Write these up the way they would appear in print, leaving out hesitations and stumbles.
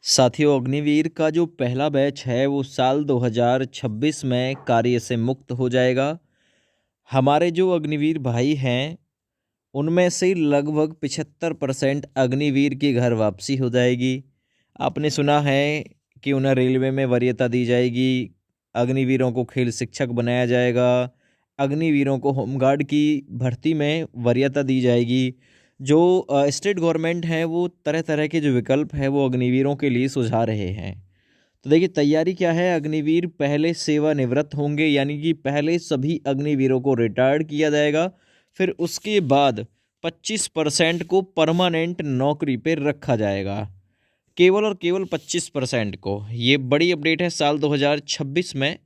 साथियों, अग्निवीर का जो पहला बैच है वो साल 2026 में कार्य से मुक्त हो जाएगा। हमारे जो अग्निवीर भाई हैं उनमें से लगभग 75% अग्निवीर की घर वापसी हो जाएगी। आपने सुना है कि उन्हें रेलवे में वरीयता दी जाएगी, अग्निवीरों को खेल शिक्षक बनाया जाएगा, अग्निवीरों को होमगार्ड की भर्ती में वरीयता दी जाएगी। जो स्टेट गवर्नमेंट है वो तरह तरह के जो विकल्प है वो अग्निवीरों के लिए सुझा रहे हैं। तो देखिए तैयारी क्या है। अग्निवीर पहले सेवानिवृत्त होंगे, यानी कि पहले सभी अग्निवीरों को रिटायर्ड किया जाएगा, फिर उसके बाद 25% को परमानेंट नौकरी पर रखा जाएगा, केवल और केवल 25% को। ये बड़ी अपडेट है। साल 2026 में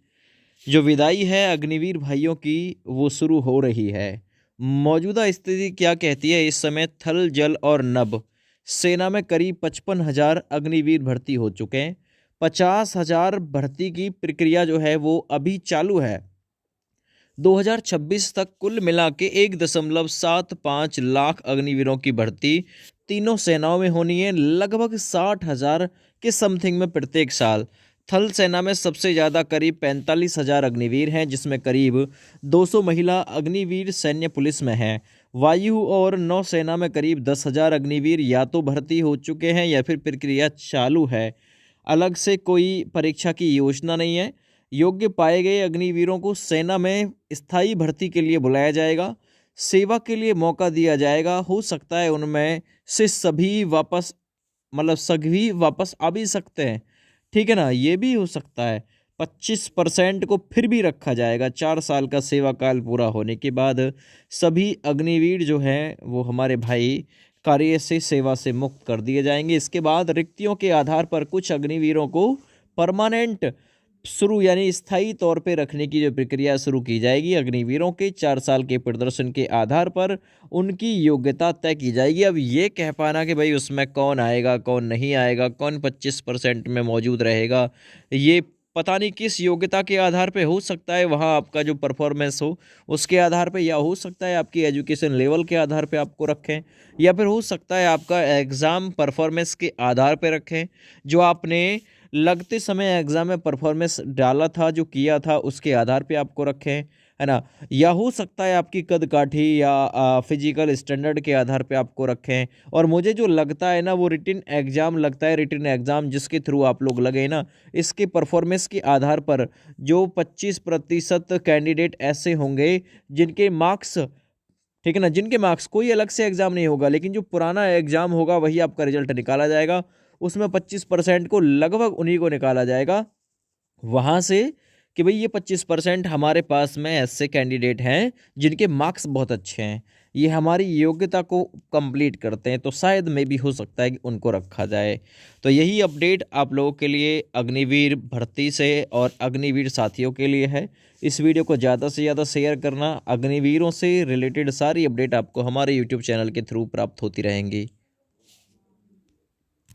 जो विदाई है अग्निवीर भाइयों की वो शुरू हो रही है। मौजूदा स्थिति क्या कहती है? इस समय थल, जल और नभ सेना में करीब 55,000 अग्निवीर भर्ती हो चुके हैं। 50,000 भर्ती की प्रक्रिया जो है वो अभी चालू है। 2026 तक कुल मिला के 1.75 लाख अग्निवीरों की भर्ती तीनों सेनाओं में होनी है, लगभग 60,000 के समथिंग में प्रत्येक साल। थल सेना में सबसे ज़्यादा करीब 45,000 अग्निवीर हैं, जिसमें करीब 200 महिला अग्निवीर सैन्य पुलिस में हैं। वायु और नौसेना में करीब 10,000 अग्निवीर या तो भर्ती हो चुके हैं या फिर प्रक्रिया चालू है। अलग से कोई परीक्षा की योजना नहीं है। योग्य पाए गए अग्निवीरों को सेना में स्थायी भर्ती के लिए बुलाया जाएगा, सेवा के लिए मौका दिया जाएगा। हो सकता है उनमें से सभी वापस आ भी सकते हैं, ठीक है ना, ये भी हो सकता है। 25% को फिर भी रखा जाएगा। 4 साल का सेवा काल पूरा होने के बाद सभी अग्निवीर जो हैं वो हमारे भाई कार्य से, सेवा से मुक्त कर दिए जाएंगे। इसके बाद रिक्तियों के आधार पर कुछ अग्निवीरों को परमानेंट शुरू यानी स्थायी तौर पे रखने की जो प्रक्रिया शुरू की जाएगी। अग्निवीरों के 4 साल के प्रदर्शन के आधार पर उनकी योग्यता तय की जाएगी। अब ये कह पाना कि भाई उसमें कौन आएगा कौन नहीं आएगा, कौन 25% में मौजूद रहेगा, ये पता नहीं किस योग्यता के आधार पे हो सकता है। वहाँ आपका जो परफॉर्मेंस हो उसके आधार पे, या हो सकता है आपकी एजुकेशन लेवल के आधार पे आपको रखें, या फिर हो सकता है आपका एग्ज़ाम परफॉर्मेंस के आधार पे रखें। जो आपने लगते समय एग्ज़ाम में परफॉर्मेंस डाला था, जो किया था, उसके आधार पे आपको रखें, है ना। या हो सकता है आपकी कद काठी या फिजिकल स्टैंडर्ड के आधार पे आपको रखें। और मुझे जो लगता है ना वो रिटन एग्ज़ाम लगता है, रिटन एग्ज़ाम जिसके थ्रू आप लोग लगे ना, इसके परफॉर्मेंस के आधार पर जो 25% कैंडिडेट ऐसे होंगे जिनके मार्क्स, ठीक है ना, जिनके मार्क्स, कोई अलग से एग्जाम नहीं होगा, लेकिन जो पुराना एग्जाम होगा वही आपका रिजल्ट निकाला जाएगा। उसमें 25% को लगभग उन्हीं को निकाला जाएगा वहां से कि भाई ये 25% हमारे पास में ऐसे कैंडिडेट हैं जिनके मार्क्स बहुत अच्छे हैं, ये हमारी योग्यता को कंप्लीट करते हैं, तो शायद में भी हो सकता है कि उनको रखा जाए। तो यही अपडेट आप लोगों के लिए अग्निवीर भर्ती से और अग्निवीर साथियों के लिए है। इस वीडियो को ज़्यादा से ज़्यादा शेयर करना। अग्निवीरों से रिलेटेड सारी अपडेट आपको हमारे यूट्यूब चैनल के थ्रू प्राप्त होती रहेंगी।